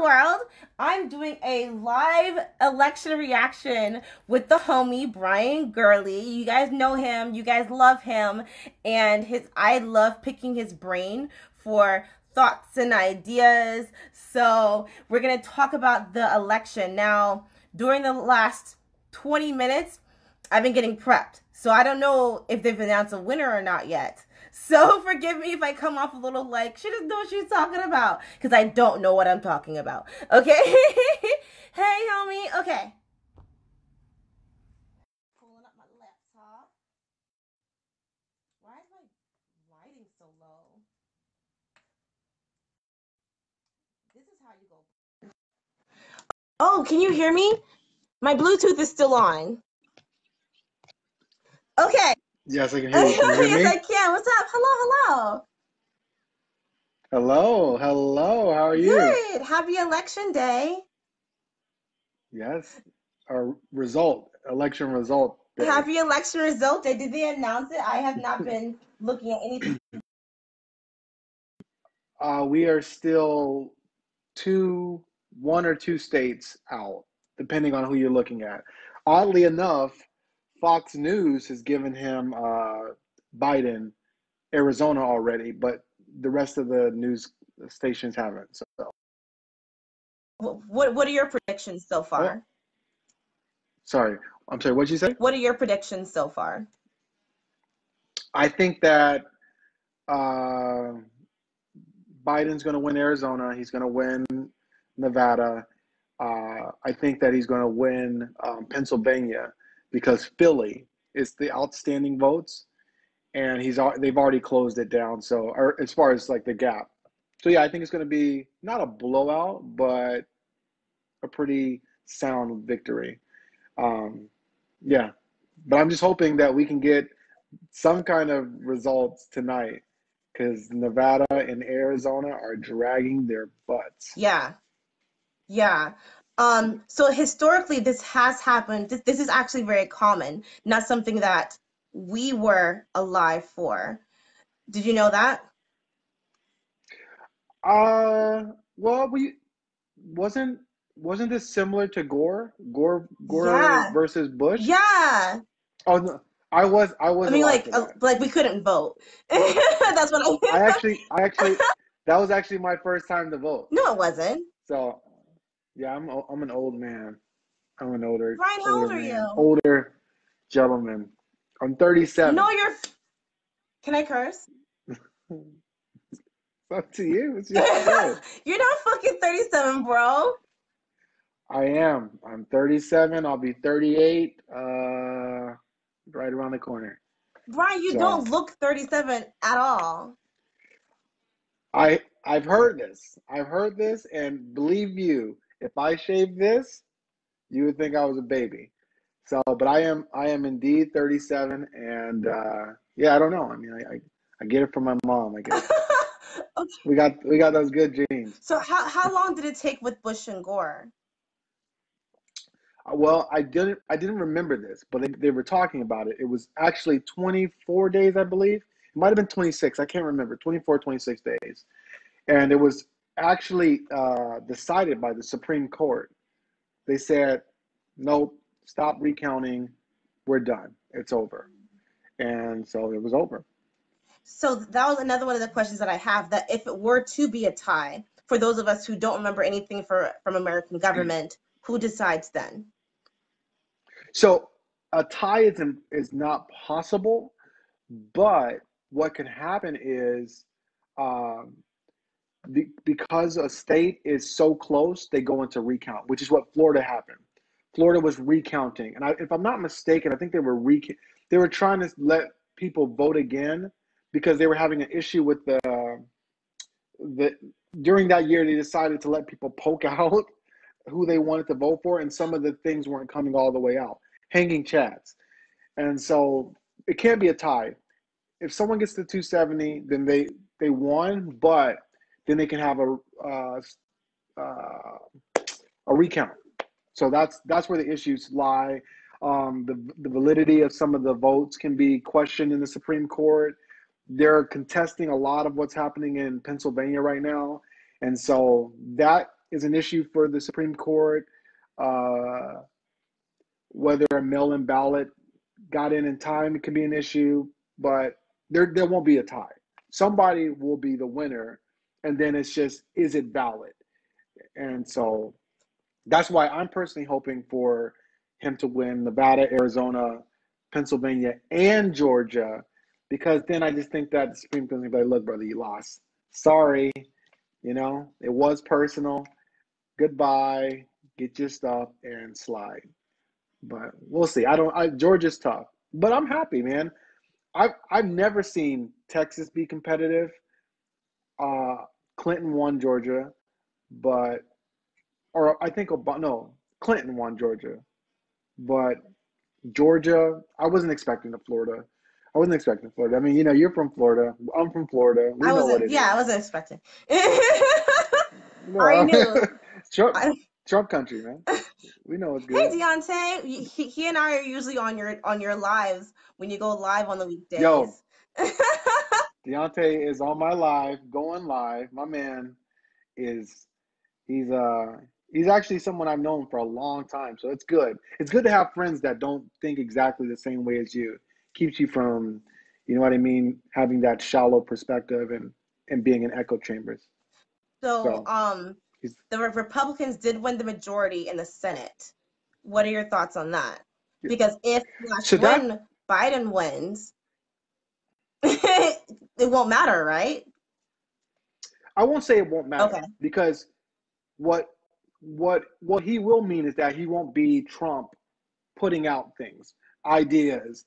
World. I'm doing a live election reaction with the homie Brian Girley. You guys know him, you guys love him, and his I love picking his brain for thoughts and ideas. So, we're going to talk about the election. Now, during the last 20 minutes, I've been getting prepped. So, I don't know if they've announced a winner or not yet. So forgive me if I come off a little like she doesn't know what she's talking about because I don't know what I'm talking about. Okay. Hey, homie. Okay. Pulling up my laptop. Why is my lighting so low? This is how you go. Oh, can you hear me? My Bluetooth is still on. Okay. Yes, I can hear you. Can you hear Yes, I me? can. What's up? Hello, Hello, hello. How are hello. you? Good. Happy election day. Yes, our election result day. Happy election result day. Did they announce it? I have not been looking at anything. We are still one or two states out, depending on who you're looking at. Oddly enough, Fox News has given him Biden, Arizona already, but the rest of the news stations haven't. So, What are your predictions so oh, far? sorry. I'm sorry. What'd you say? What are your predictions so far? I think that uh, Biden's going to win Arizona. He's going to win Nevada. I think that he's going to win Pennsylvania because Philly is the outstanding votes, and they've already closed it down. So, or as far as like the gap. So yeah, I think it's going to be not a blowout, but a pretty sound victory. Um, yeah, but I'm just hoping that we can get some kind of results tonight because Nevada and Arizona are dragging their butts. Yeah, yeah. So historically, this has happened. This is actually very common, not something that we were alive for. Did you know that? Uh, well, we wasn't wasn't this similar to Gore? Gore Yeah, versus Bush? yeah. Oh no, I I was mean, alive for that. like we couldn't vote. That's what I meant. I actually, that was actually my first time to vote. No, it wasn't. So yeah, I'm an old man. I'm an Brian, how older old are man, you? older gentleman. I'm No, 37. you're. Can I curse? It's up to you. It's your show. You're not fucking 37, bro. I am. I'm 37. I'll be 38. Right around the corner. Brian, you So don't look 37 at all. I've heard this. I've heard this, and believe you, if I shaved this, you would think I was a baby. So, but I am indeed 37, and yeah, I don't know. I mean, I get it from my mom, I guess. Okay. We got those good genes. So how long did it take with Bush and Gore? Well, I didn't remember this, but they were talking about it. It was actually 24 days, I believe. It might have been 26. I can't remember. 24, 26 days. And it was actually decided by the Supreme Court. They said, nope, stop recounting. We're done. It's over. And so it was over. So that was another one of the questions that I have, that if it were to be a tie, for those of us who don't remember anything from American government, who decides then? So a tie is not possible, but what can happen is um, because a state is so close, they go into recount, which is what Florida happened. Florida was recounting, and if I'm not mistaken, I think they were trying to let people vote again because they were having an issue with the during that year they decided to let people poke out who they wanted to vote for, and some of the things weren't coming all the way out, hanging chads, and so it can't be a tie. If someone gets to 270, then they won, but then they can have uh, a recount. So that's where the issues lie. The validity of some of the votes can be questioned in the Supreme Court. They're contesting a lot of what's happening in Pennsylvania right now, and so that is an issue for the Supreme Court. Uh, Whether a mail-in ballot got in time, it can be an issue, but there won't be a tie. Somebody will be the winner, and then it's just, is it valid? And so that's why I'm personally hoping for him to win Nevada, Arizona, Pennsylvania, and Georgia, because then I just think that the Supreme Court is like, look, brother, you lost. Sorry, it was personal. Goodbye. Get your stuff and slide. But we'll see. Georgia's tough, but I'm happy, man. I've never seen Texas be competitive. Uh, Clinton won Georgia, but or I think no, Clinton won Georgia, but Georgia, I wasn't expecting the Florida. I wasn't expecting Florida. I mean, you're from Florida. I'm from Florida. We know what it is. I wasn't expecting. I already knew. Trump country, man. We know it's good. Hey, Deontay, he and I are usually on your lives when you go live on the weekdays. Yo, Deontay is on my live, going live. My man he's actually someone I've known for a long time, so it's good. It's good to have friends that don't think exactly the same way as you. Keeps you from, you know what I mean, having that shallow perspective and being in echo chambers. So the Republicans did win the majority in the Senate. What are your thoughts on that? Because if when Biden wins, it won't matter, right? I won't say it won't matter, okay. Because what he will mean is that he won't be Trump putting out things, ideas,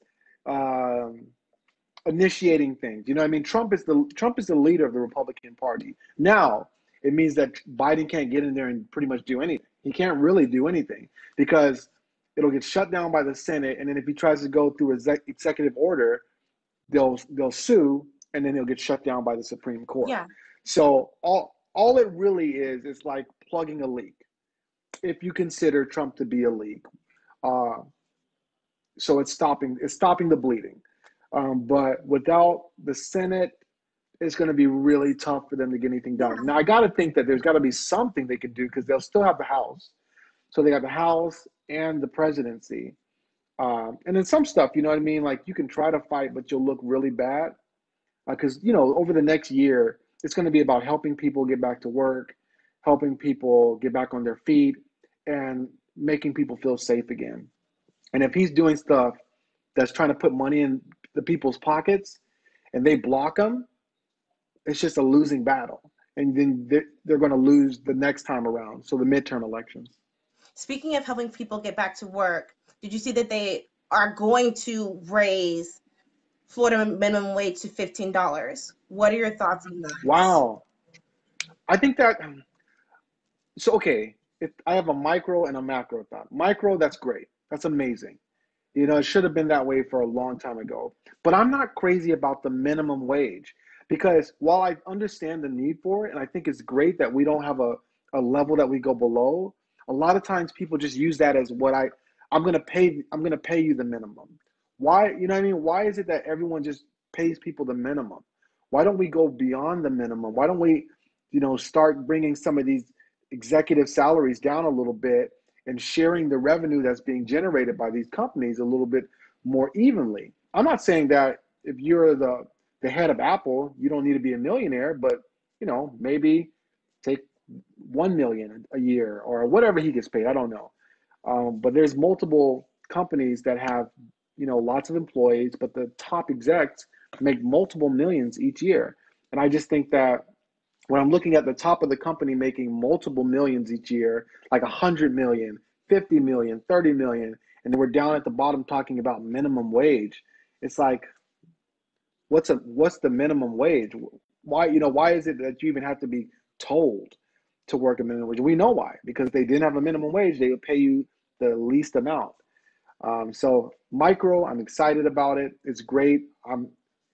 initiating things. You know what I mean? Trump is the leader of the Republican Party. Now, it means that Biden can't get in there and pretty much do anything. He can't really do anything because it'll get shut down by the Senate, and then if he tries to go through executive order, they'll sue, and then he'll get shut down by the Supreme Court. Yeah. So all it really is like plugging a leak, if you consider Trump to be a leak. So it's stopping the bleeding. But without the Senate, it's going to be really tough for them to get anything done. Yeah. Now, I got to think that there's got to be something they can do because they'll still have the House. So they have the House and the presidency. And then some stuff, you know what I mean? Like you can try to fight, but you'll look really bad. Because, over the next year, it's going to be about helping people get back to work, helping people get back on their feet, and making people feel safe again. And if he's doing stuff that's trying to put money in the people's pockets and they block him, it's just a losing battle. And then they're going to lose the next time around. So the midterm elections. Speaking of helping people get back to work, did you see that they are going to raise Florida minimum wage to $15? What are your thoughts on that? Wow. I think that, so okay, if I have a micro and a macro thought. Micro, that's great. That's amazing. It should have been that way for a long time ago. But I'm not crazy about the minimum wage because while I understand the need for it, and I think it's great that we don't have a level that we go below, a lot of times people just use that as what I'm gonna pay you the minimum. Why, you know what I mean? Why is it that everyone just pays people the minimum? Why don't we go beyond the minimum? Why don't we, start bringing some of these executive salaries down a little bit and sharing the revenue that's being generated by these companies a little bit more evenly? I'm not saying that if you're the head of Apple, you don't need to be a millionaire, but maybe take 1 million a year or whatever he gets paid. I don't know. But there's multiple companies that have, lots of employees, but the top execs make multiple millions each year. And I just think that when I'm looking at the top of the company making multiple millions each year, like 100 million, 50 million, 30 million, and then we're down at the bottom talking about minimum wage, it's like, what's the minimum wage? Why is it that you even have to be told to work a minimum wage? We know why, because if they didn't have a minimum wage, they would pay you the least amount. So micro, I'm excited about it. It's great.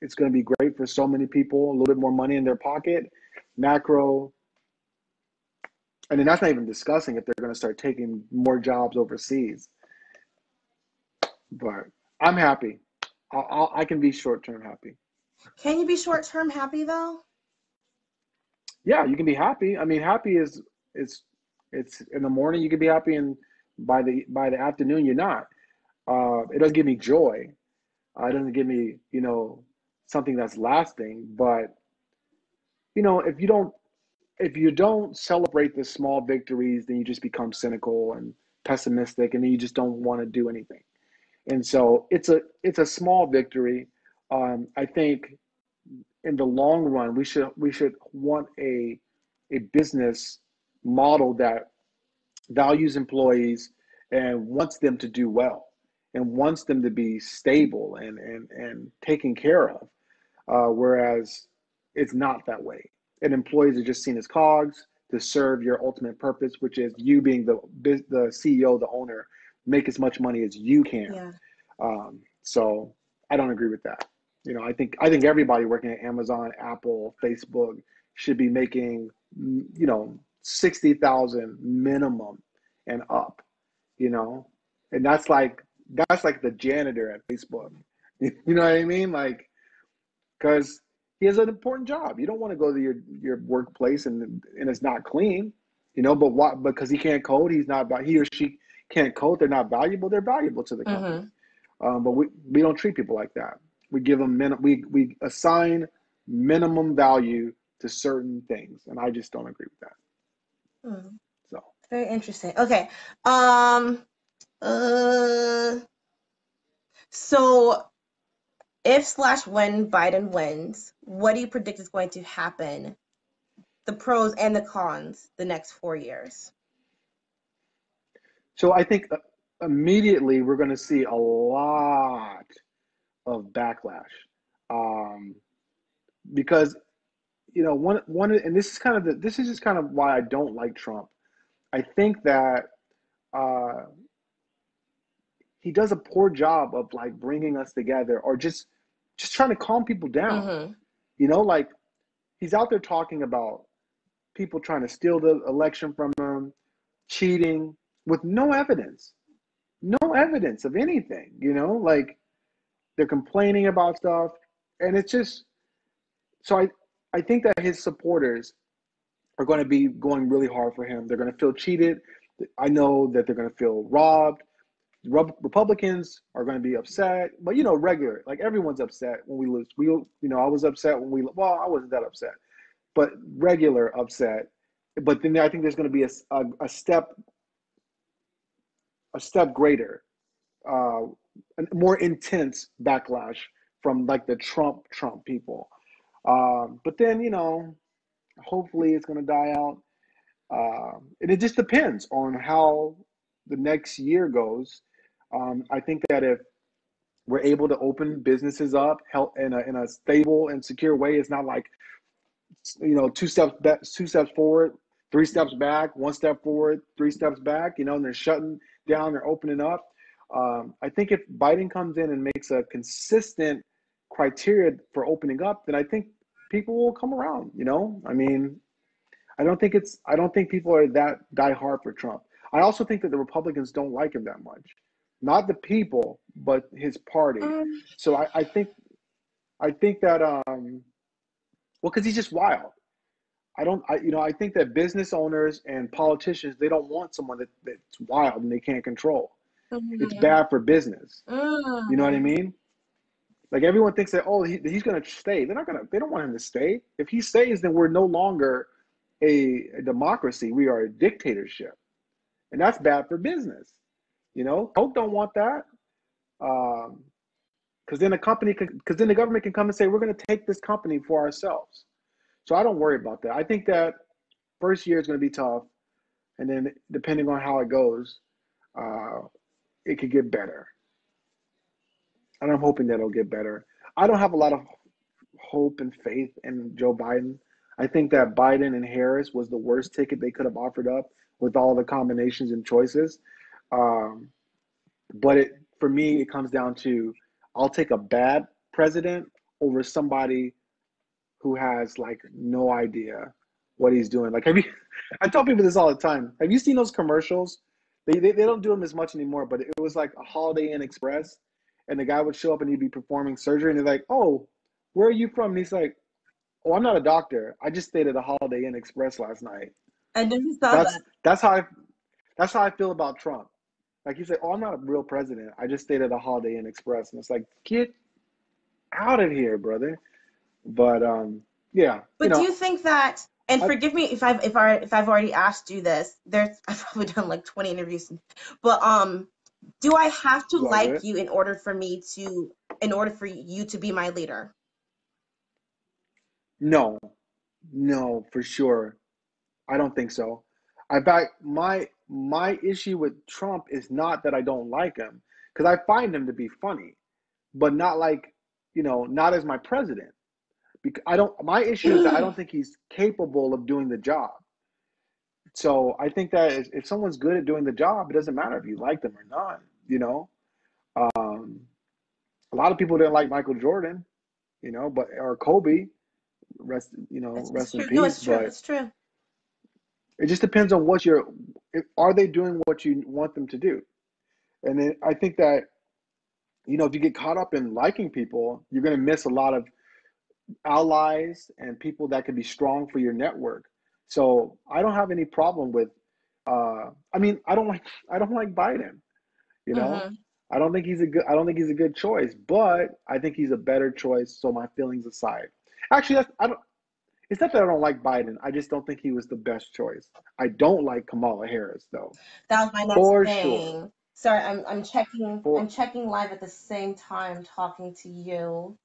It's going to be great for so many people, a little bit more money in their pocket. Macro, and then that's not even discussing if they're going to start taking more jobs overseas. But I'm happy. I can be short-term happy. Can you be short-term happy though? Yeah, you can be happy. I mean, happy is It's in the morning you can be happy, and by the afternoon you're not. It doesn't give me joy. It doesn't give me, something that's lasting. But if you don't celebrate the small victories, then you just become cynical and pessimistic, and then you just don't want to do anything. And so it's a small victory. I think in the long run, we should want a business model that values employees and wants them to do well and wants them to be stable and taken care of. Whereas it's not that way. And employees are just seen as cogs to serve your ultimate purpose, which is you being the CEO, the owner, make as much money as you can. Yeah. So I don't agree with that. I think everybody working at Amazon, Apple, Facebook should be making 60,000 minimum and up. You know, and that's like the janitor at Facebook. You know what I mean? Like, because he has an important job. You don't want to go to your workplace and it's not clean. But what? Because he can't code, he or she can't code. They're not valuable. They're valuable to the company. Mm-hmm. But we don't treat people like that. We give them we assign minimum value to certain things, and I just don't agree with that. Hmm. So Very interesting. Okay. Uh, so if/when Biden wins, what do you predict is going to happen? The pros and the cons the next 4 years. I think immediately we're going to see a lot of backlash, um, because and this is just kind of why I don't like Trump. I think that uh, he does a poor job of like bringing us together, or just trying to calm people down. Mm-hmm. Like he's out there talking about people trying to steal the election from him, cheating with no evidence of anything. Like they're complaining about stuff, and it's just so I think that his supporters are going to be going really hard for him. They're going to feel cheated. I know that they're going to feel robbed. Republicans are going to be upset, but regular, like everyone's upset when we lose. I was upset when well, I wasn't that upset, but regular upset. But then I think there's going to be a step greater, uh, a more intense backlash from like the Trump people. But then hopefully it's going to die out. And it just depends on how the next year goes. I think that if we're able to open businesses up help in a stable and secure way, it's not like two steps back, 2 steps forward, 3 steps back, 1 step forward, 3 steps back. And they're shutting down, they're opening up. I think if Biden comes in and makes a consistent criteria for opening up, then I think people will come around. I mean, I don't think people are that die hard for Trump. I also think that the Republicans don't like him that much. Not the people, but his party. So I think that well, because he's just wild. I think that business owners and politicians, they don't want someone that's wild and they can't control. It's Mm-hmm. bad for business. You know what I Mm. mean? Like everyone thinks that, oh, he's going to stay. They don't want him to stay. If he stays, then we're no longer a democracy. We are a dictatorship. And that's bad for business. Coke don't want that. Because then the government can come and say, we're going to take this company for ourselves. So I don't worry about that. I think that first year is going to be tough. And then depending on how it goes, uh, it could get better. And I'm hoping that it'll get better. I don't have a lot of hope and faith in Joe Biden. I think that Biden and Harris was the worst ticket they could have offered up with all the combinations and choices. Um, but for me, it comes down to I'll take a bad president over somebody who has like no idea what he's doing. Like, I tell people this all the time. Have you seen those commercials? They don't do them as much anymore, but it was like a Holiday Inn Express, and the guy would show up and he'd be performing surgery, and they're like, "Oh, where are you from?" And he's like, "Oh, I'm not a doctor. I just stayed at a Holiday Inn Express last night." I just saw That's that. That's how I feel about Trump. Like he's like, oh, I'm not a real president. I just stayed at a Holiday Inn Express, and it's like, get out of here, brother. But yeah, But do you think that, and I forgive me if I've already asked you this, there's I've probably done like 20 interviews, but do I have to go ahead, go like ahead. you in order for you to be my leader? No, no, for sure. I don't think so. In fact, my issue with Trump is not that I don't like him, because I find him to be funny, but not like, not as my president. Because I don't. My issue is that I don't think he's capable of doing the job. So I think that if someone's good at doing the job, it doesn't matter if you like them or not. You know, um, a lot of people didn't like Michael Jordan, but or Kobe, It's rest in true. No, peace. it's true. But It's true. it just depends on are they doing what you want them to do? And then I think that, if you get caught up in liking people, you're going to miss a lot of allies and people that can be strong for your network. So I don't have any problem with. I mean, I don't like Biden. You know, Hmm. I don't think he's a good choice, but I think he's a better choice. So my feelings aside, actually, I don't. It's not that I don't like Biden. I just don't think he was the best choice. I don't like Kamala Harris though, That was my next for sure. thing. Sorry, I'm checking For I'm checking live at the same time talking to you.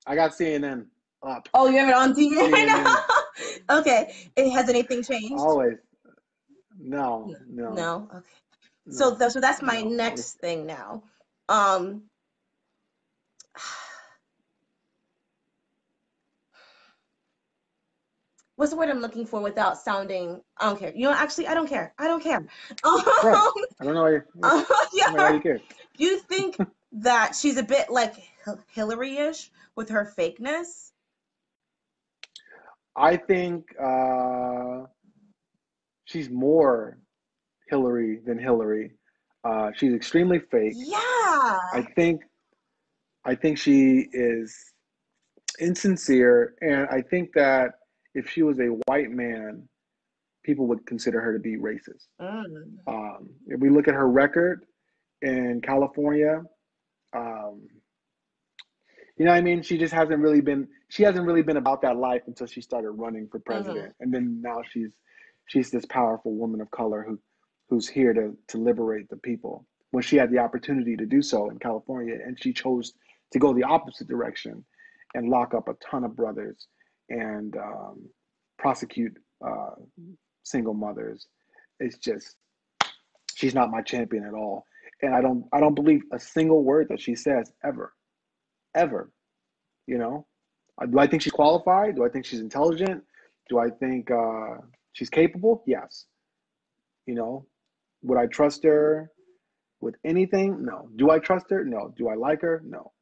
I got CNN up. Oh, you have it on TV right CNN now? Okay. Has anything changed? always. No, no, No. Okay. So no, so that's my no. next thing now. Um, what's the word I'm looking for without sounding? I don't care. Actually, I don't care. I don't care. Right. I don't know why you. Yeah. I'm like, why you care? Do you think that she's a bit like Hillary-ish with her fakeness? I think she's more Hillary than Hillary. She's extremely fake. I Yeah. think I think she is insincere, and I think that if she was a white man, people would consider her to be racist. Mm. If we look at her record in California, um, what I mean? She hasn't really been about that life until she started running for Hmm. president. And then now she's this powerful woman of color who's here to liberate the people. When she had the opportunity to do so in California, and she chose to go the opposite direction and lock up a ton of brothers and prosecute single mothers. It's just she's not my champion at all. And I don't believe a single word that she says ever. Ever. You know, do I think she's qualified? Do I think she's intelligent? Do I think she's capable? Yes. You know, would I trust her with anything? No. Do I trust her? No. Do I like her? No.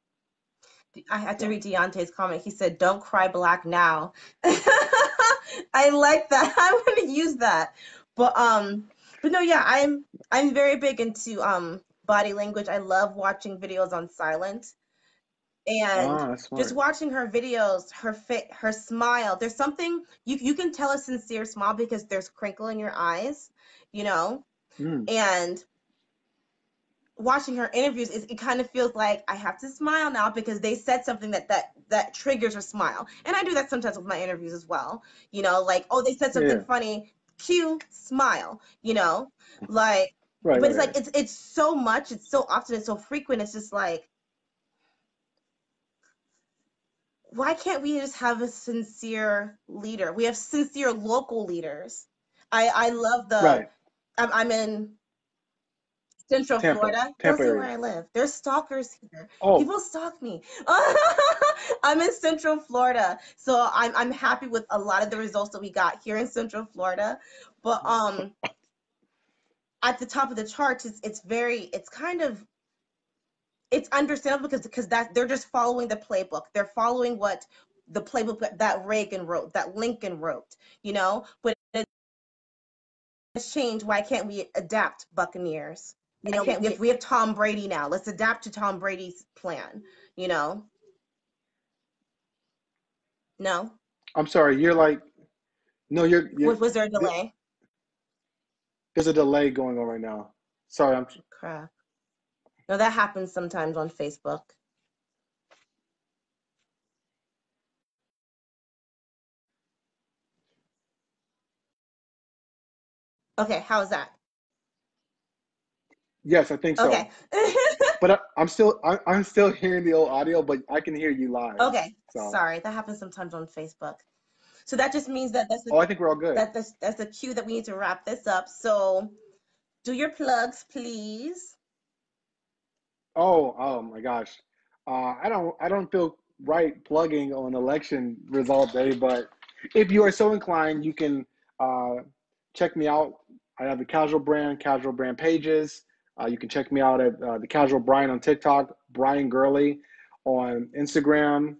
I had to So read Deontay's comment. He said, "Don't cry black now." I like that. I'm gonna use that. But but no, yeah, I'm very big into body language. I love watching videos on silent and that's just smart. watching her videos, her smile. There's something you can tell a sincere smile because there's crinkle in your eyes, you know, Mm, and watching her interviews it kind of feels like I have to smile now because they said something that triggers a smile. And I do that sometimes with my interviews as well. Like, oh, they said something yeah. funny, cue, smile, like, Right. but Right. it's like Right. it's so much, it's so often, it's so frequent. It's just like, why can't we just have a sincere leader? We have sincere local leaders. I love Right. I'm in Central Tampa. Florida. Go Tampa see where area. I live. There's stalkers here. Oh. People stalk me. I'm in Central Florida, so I'm happy with a lot of the results that we got here in Central Florida. But at the top of the charts, it's kind of it's understandable because that they're just following the playbook. They're following what the playbook that Reagan wrote, that Lincoln wrote. But it's changed. Why can't we adapt, Buccaneers? If we have Tom Brady now, let's adapt to Tom Brady's plan. You know, no. I'm sorry. You're like no. You're Was there a the, delay? There's a delay going on right now. Sorry, I'm. Crap. No, that happens sometimes on Facebook. Okay, how's that? Yes, I think so. Okay. But I'm still hearing the old audio, but I can hear you live. Okay. So, Sorry, that happens sometimes on Facebook. So that just means that oh, I think we're all good. that's the cue that we need to wrap this up. So do your plugs, please. Oh my gosh. I don't feel right plugging on election result day, but if you are so inclined, you can uh, check me out. I have the Casual Brand pages. You can check me out at the Casual Brian on TikTok, Brian Girley on Instagram.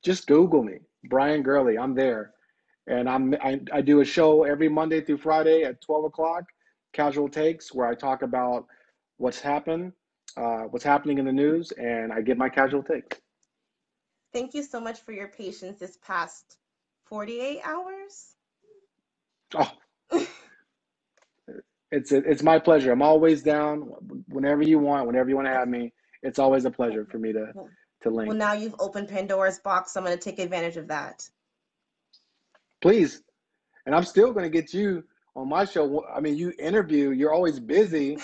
Just Google me, Brian Girley. I'm there, and I do a show every Monday through Friday at 12 o'clock, Casual Takes, where I talk about what's happened, what's happening in the news, and I give my casual take. Thank you so much for your patience this past 48 hours. Oh, it's my pleasure. I'm always down whenever you want, whenever you want to have me. It's always a pleasure for me to Well, link. now you've opened Pandora's box, so I'm going to take advantage of that. Please, and I'm still going to get you on my show. I mean, you interview, you're always busy,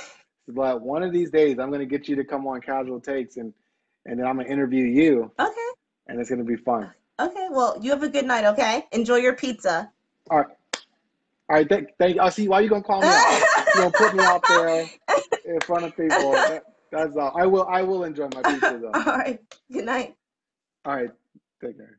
but one of these days I'm going to get you to come on Casual Takes, and then I'm going to interview you, Okay. and it's going to be fun. Okay. Well, you have a good night, okay? Enjoy your pizza. All right. All right. Thank you. I see why you going to call me out. You're going to put me out there in front of people. That's all. I will enjoy my pizza though. All right. Good night. All right. Take care.